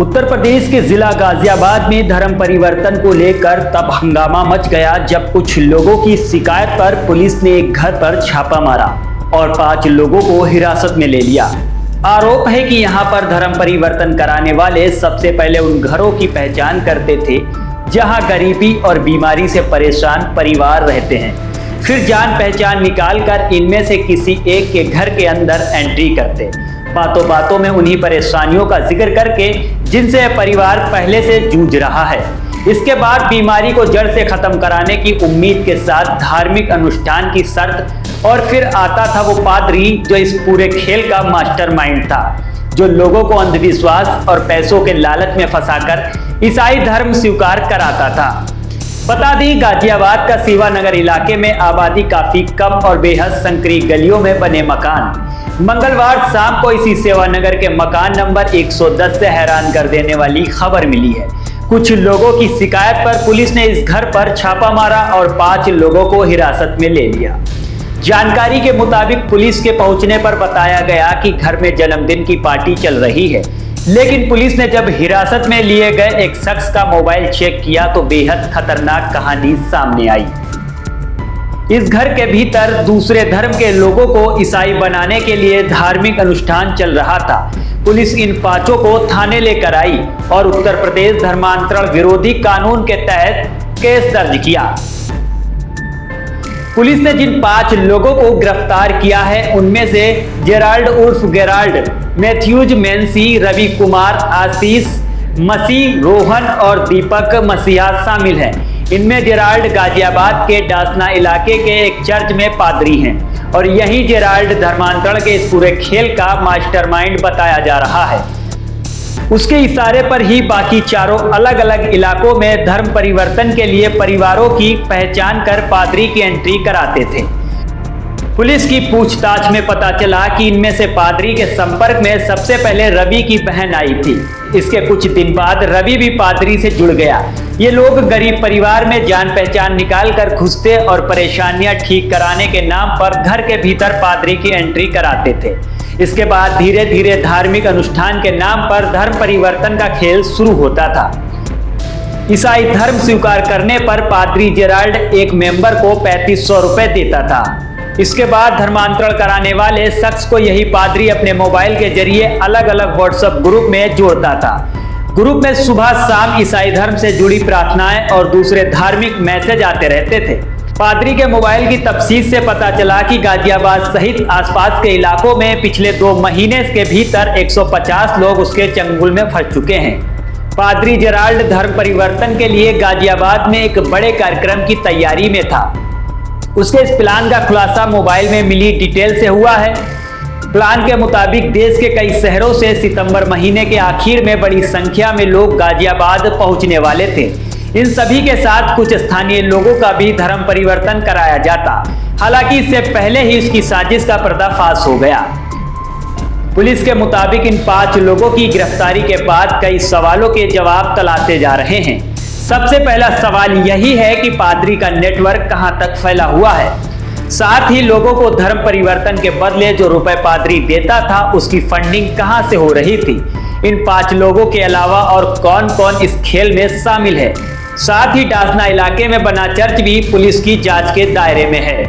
उत्तर प्रदेश के जिला गाजियाबाद में धर्म परिवर्तन को लेकर तब हंगामा मच गया जब कुछ लोगों की शिकायत पर पुलिस ने एक घर पर छापा मारा और 5 लोगों को हिरासत में ले लिया। आरोप है कि यहां पर धर्म परिवर्तन कराने वाले सबसे पहले उन घरों की पहचान करते थे जहां गरीबी और बीमारी से परेशान परिवार रहते हैं, फिर जान पहचान निकालकर इनमें से किसी एक के घर के अंदर एंट्री करते, बातों बातों में उन्हीं परेशानियों का जिक्र करके जिनसे यह परिवार पहले से जूझ रहा है। इसके बाद बीमारी को जड़ से खत्म कराने की उम्मीद के साथ धार्मिक अनुष्ठान की शर्त और फिर आता था वो पादरी जो इस पूरे खेल का मास्टरमाइंड था, जो लोगों को अंधविश्वास और पैसों के लालच में फंसाकर ईसाई धर्म स्वीकार कराता था। बता दें, गाजियाबाद का शिवानगर इलाके में आबादी काफी कम और बेहद संकरी गलियों में बने मकान मंगलवार शाम को इसी शिवानगर के मकान नंबर 110 से हैरान कर देने वाली खबर मिली है। कुछ लोगों की शिकायत पर पुलिस ने इस घर पर छापा मारा और 5 लोगों को हिरासत में ले लिया। जानकारी के मुताबिक पुलिस के पहुंचने पर बताया गया कि घर में जन्मदिन की पार्टी चल रही है, लेकिन पुलिस ने जब हिरासत में लिए गए एक शख्स का मोबाइल चेक किया तो बेहद खतरनाक कहानी सामने आई। इस घर के भीतर दूसरे धर्म के लोगों को ईसाई बनाने के लिए धार्मिक अनुष्ठान चल रहा था। पुलिस इन 5 को थाने लेकर आई और उत्तर प्रदेश धर्मांतरण विरोधी कानून के तहत केस दर्ज किया। पुलिस ने जिन 5 लोगों को गिरफ्तार किया है उनमें से जेराल्ड उर्फ गेराल्ड, मैथ्यूज मेंसी, रवि कुमार, आशीष मसीह, रोहन और दीपक मसीहा शामिल हैं। इनमें जेराल्ड गाजियाबाद के डासना इलाके के एक चर्च में पादरी हैं और यही जेराल्ड धर्मांतरण के इस पूरे खेल का मास्टरमाइंड बताया जा रहा है। उसके इशारे पर ही बाकी 4 अलग अलग इलाकों में धर्म परिवर्तन के लिए परिवारों की पहचान कर पादरी की एंट्री कराते थे। पुलिस की पूछताछ में पता चला कि इनमें से पादरी के संपर्क में सबसे पहले रवि की बहन आई थी। इसके कुछ दिन बाद रवि भी पादरी से जुड़ गया। ये लोग गरीब परिवार में जान पहचान निकाल कर घुसते और परेशानियां ठीक कराने के नाम पर घर के भीतर पादरी की एंट्री कराते थे। इसके बाद धीरे धीरे धार्मिक अनुष्ठान के नाम पर धर्म परिवर्तन का खेल शुरू होता था। ईसाई धर्म स्वीकार करने पर पादरी जेराल्ड एक मेंबर को 3500 रुपए देता था। इसके बाद धर्मांतरण कराने वाले शख्स को यही पादरी अपने मोबाइल के जरिए अलग अलग व्हाट्सएप ग्रुप में जोड़ता था। ग्रुप में सुबह शाम ईसाई धर्म से जुड़ी प्रार्थनाएं और दूसरे धार्मिक मैसेज आते रहते थे। पादरी के मोबाइल की तफ्सील से पता चला कि गाजियाबाद सहित आसपास के इलाकों में पिछले 2 महीने के भीतर 150 लोग उसके चंगुल में फंस चुके हैं। पादरी जेराल्ड धर्म परिवर्तन के लिए गाजियाबाद में एक बड़े कार्यक्रम की तैयारी में था। उसके इस प्लान का खुलासा मोबाइल में मिली डिटेल से हुआ है। प्लान के मुताबिक देश के कई शहरों से सितंबर महीने के आखिर में बड़ी संख्या में लोग गाजियाबाद पहुंचने वाले थे। इन सभी के साथ कुछ स्थानीय लोगों का भी धर्म परिवर्तन कराया जाता। हालांकि इससे पहले ही इसकी साजिश का पर्दाफाश हो गया। पुलिस के मुताबिक इन 5 लोगों की गिरफ्तारी के बाद कई सवालों के जवाब तलाशे जा रहे हैं। सबसे पहला सवाल यही है कि पादरी का नेटवर्क कहां तक फैला हुआ है, साथ ही लोगों को धर्म परिवर्तन के बदले जो रुपए पादरी देता था उसकी फंडिंग कहां से हो रही थी। इन 5 लोगों के अलावा और कौन कौन इस खेल में शामिल है। साथ ही डासना इलाके में बना चर्च भी पुलिस की जांच के दायरे में है।